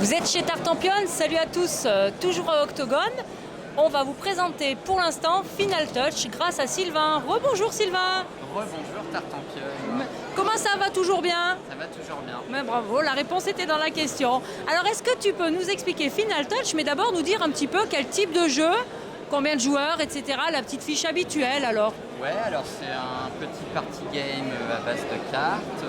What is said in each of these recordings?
Vous êtes chez Tartampion, salut à tous, toujours à Octogone. On va vous présenter pour l'instant Final Touch grâce à Sylvain. Rebonjour Sylvain. Rebonjour Tartampion. Comment ça va, toujours bien? Ça va toujours bien. Mais bravo, la réponse était dans la question. Alors est-ce que tu peux nous expliquer Final Touch, mais d'abord nous dire un petit peu quel type de jeu, combien de joueurs, etc. La petite fiche habituelle alors. Ouais, alors c'est un petit party game à base de cartes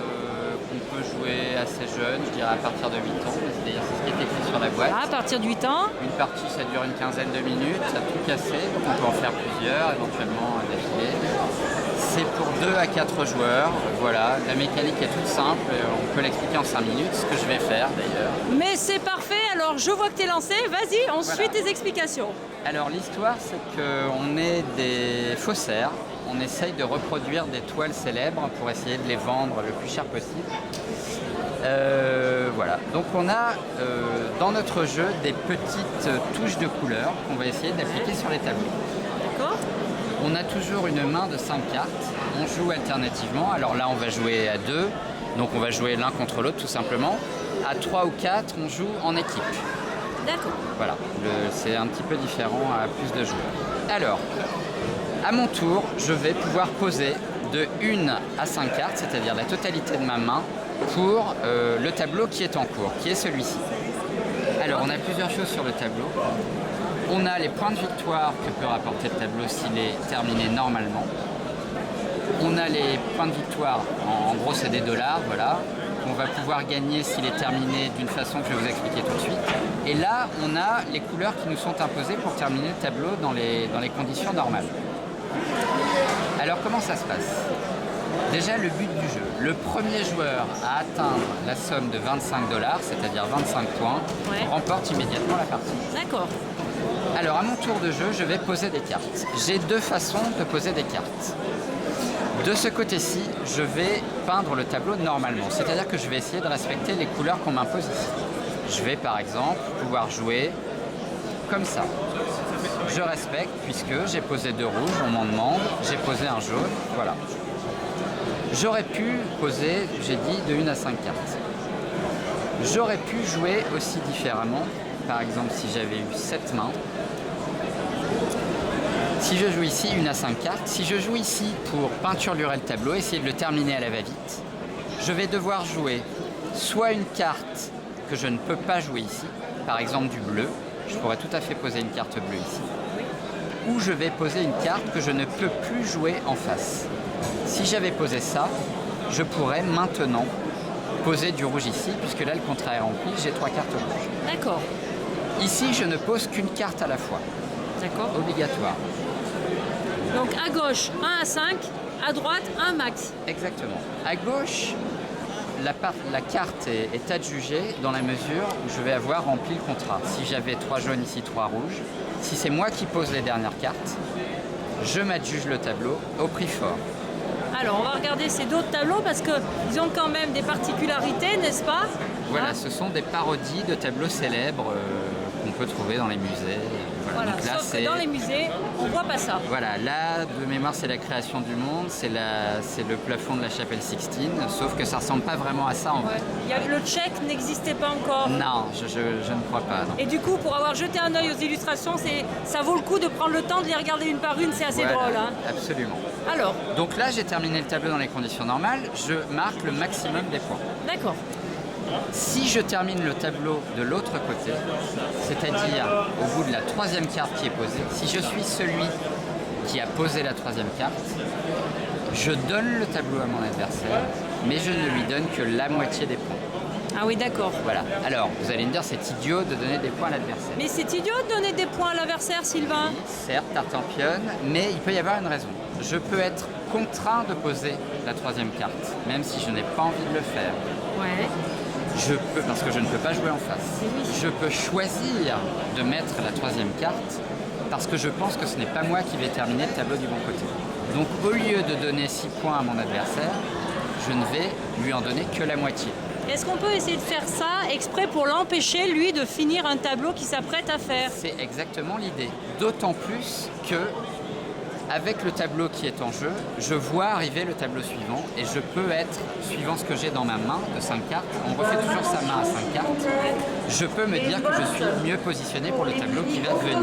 qu'on peut jouer assez jeune, je dirais à partir de 8 ans, c'est-à-dire c'est ce qui est écrit sur la boîte. À partir de 8 ans. Une partie ça dure une quinzaine de minutes, ça tout casser, donc on peut en faire plusieurs, éventuellement d'affilée. C'est pour 2 à 4 joueurs, voilà, la mécanique est toute simple, on peut l'expliquer en 5 minutes, ce que je vais faire d'ailleurs. Mais c'est parfait, alors je vois que tu es lancé, vas-y, on suit tes explications. Alors l'histoire c'est qu'on est des faussaires, on essaye de reproduire des toiles célèbres pour essayer de les vendre le plus cher possible. Voilà, donc on a dans notre jeu des petites touches de couleurs qu'on va essayer d'appliquer sur les tableaux. D'accord. On a toujours une main de 5 cartes, on joue alternativement, alors là on va jouer à 2, donc on va jouer l'un contre l'autre tout simplement. À 3 ou 4, on joue en équipe. D'accord. Voilà, c'est un petit peu différent à plus de joueurs. Alors, à mon tour, je vais pouvoir poser de 1 à 5 cartes, c'est-à-dire la totalité de ma main, pour le tableau qui est en cours, qui est celui-ci. Alors, on a plusieurs choses sur le tableau. On a les points de victoire que peut rapporter le tableau s'il est terminé normalement. On a les points de victoire, en gros c'est des dollars, voilà. On va pouvoir gagner s'il est terminé d'une façon que je vais vous expliquer tout de suite. Et là, on a les couleurs qui nous sont imposées pour terminer le tableau dans les conditions normales. Alors comment ça se passe? Déjà le but du jeu. Le premier joueur à atteindre la somme de 25 $, c'est-à-dire 25 points, remporte immédiatement la partie. D'accord. Alors à mon tour de jeu, je vais poser des cartes. J'ai 2 façons de poser des cartes. De ce côté-ci, je vais peindre le tableau normalement, c'est-à-dire que je vais essayer de respecter les couleurs qu'on m'impose ici. Je vais par exemple pouvoir jouer comme ça. Je respecte puisque j'ai posé 2 rouges, on m'en demande, j'ai posé un jaune, voilà. J'aurais pu poser, j'ai dit, de 1 à 5 cartes. J'aurais pu jouer aussi différemment, par exemple si j'avais eu 7 mains. Si je joue ici, 1 à 5 cartes. Si je joue ici pour peinturlurer le tableau, essayer de le terminer à la va-vite, je vais devoir jouer soit une carte que je ne peux pas jouer ici, par exemple du bleu, je pourrais tout à fait poser une carte bleue ici, ou je vais poser une carte que je ne peux plus jouer en face. Si j'avais posé ça, je pourrais maintenant poser du rouge ici, puisque là le contrat est rempli, j'ai 3 cartes rouges. D'accord. Ici, je ne pose qu'une carte à la fois. D'accord. Obligatoire. Donc à gauche, 1 à 5, à droite, 1 max. Exactement. À gauche, la carte est adjugée dans la mesure où je vais avoir rempli le contrat. Si j'avais 3 jaunes ici, 3 rouges, si c'est moi qui pose les dernières cartes, je m'adjuge le tableau au prix fort. Alors on va regarder ces d'autres tableaux parce qu'ils ont quand même des particularités, n'est-ce pas? Voilà, ce sont des parodies de tableaux célèbres qu'on peut trouver dans les musées. Voilà. Donc là, Sauf que dans les musées, on voit pas ça. Voilà, là, de mémoire, c'est la création du monde, c'est le plafond de la chapelle Sixtine, sauf que ça ressemble pas vraiment à ça en vrai. Le tchèque n'existait pas encore. Non, je ne crois pas. Non. Et du coup, pour avoir jeté un œil aux illustrations, ça vaut le coup de prendre le temps de les regarder une par une, c'est assez drôle. Hein. Absolument. Alors. Donc là, j'ai terminé le tableau dans les conditions normales, je marque le maximum des points. D'accord. Si je termine le tableau de l'autre côté, c'est-à-dire au bout de la 3e carte qui est posée, si je suis celui qui a posé la 3e carte, je donne le tableau à mon adversaire, mais je ne lui donne que la moitié des points. Ah oui, d'accord. Voilà. Alors, vous allez me dire, c'est idiot de donner des points à l'adversaire. Mais c'est idiot de donner des points à l'adversaire, Sylvain. Oui, certes, Tartampion, mais il peut y avoir une raison. Je peux être contraint de poser la 3e carte, même si je n'ai pas envie de le faire. Ouais. Je peux, parce que je ne peux pas jouer en face. Je peux choisir de mettre la 3e carte parce que je pense que ce n'est pas moi qui vais terminer le tableau du bon côté. Donc au lieu de donner 6 points à mon adversaire, je ne vais lui en donner que la moitié. Est-ce qu'on peut essayer de faire ça exprès pour l'empêcher, lui, de finir un tableau qu'il s'apprête à faire? C'est exactement l'idée. D'autant plus que avec le tableau qui est en jeu, je vois arriver le tableau suivant et je peux être, suivant ce que j'ai dans ma main de 5 cartes, on refait toujours sa main à 5 cartes, je peux me dire que je suis mieux positionné pour le tableau qui va venir.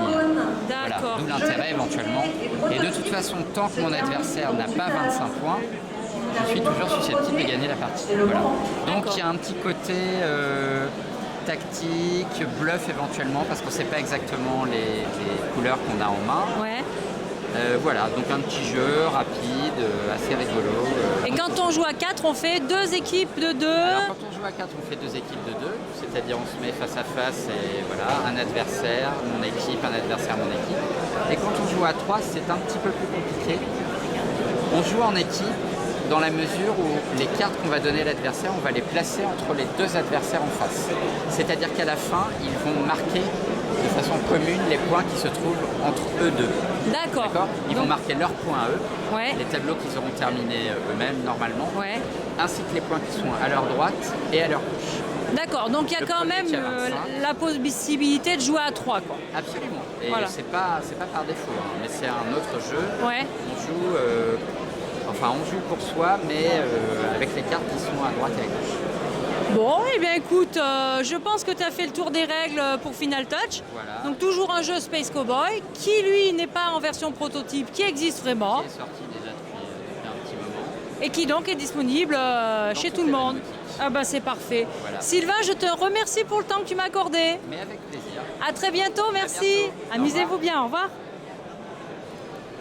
Voilà, D'accord. d'où l'intérêt éventuellement. Et de toute façon, tant que mon adversaire n'a pas 25 points, je suis toujours susceptible de gagner la partie. Voilà. Donc il y a un petit côté tactique, bluff éventuellement, parce qu'on ne sait pas exactement les couleurs qu'on a en main. Ouais. Voilà, donc un petit jeu rapide, assez rigolo. Et quand on joue à 4, on fait 2 équipes de 2. Alors quand on joue à 4, on fait 2 équipes de 2, c'est-à-dire on se met face à face et voilà, un adversaire, mon équipe, un adversaire, mon équipe. Et quand on joue à 3, c'est un petit peu plus compliqué. On joue en équipe dans la mesure où les cartes qu'on va donner à l'adversaire, on va les placer entre les 2 adversaires en face. C'est-à-dire qu'à la fin, ils vont marquer de façon commune les points qui se trouvent entre eux deux. D'accord. Ils vont marquer leurs points à eux, Ouais. les tableaux qu'ils auront terminés eux-mêmes normalement, Ouais. ainsi que les points qui sont à leur droite et à leur gauche. D'accord, donc il y a Le quand premier même qui a 25. la possibilité de jouer à 3, quoi. Absolument. Et Voilà. c'est pas par défaut, hein, mais c'est un autre jeu. Ouais. On joue, on joue pour soi, mais avec les cartes qui sont à droite et à gauche. Bon, eh bien écoute, je pense que tu as fait le tour des règles pour Final Touch. Voilà. Donc toujours un jeu Space Cowboy qui lui n'est pas en version prototype, qui existe vraiment Qui est sorti déjà depuis un petit moment. et qui donc est disponible chez tout le monde. Ah bah c'est parfait. Voilà. Sylvain, je te remercie pour le temps que tu m'as accordé. Mais avec plaisir. À très bientôt, merci. bientôt. Au Amusez-vous revoir. bien, au revoir.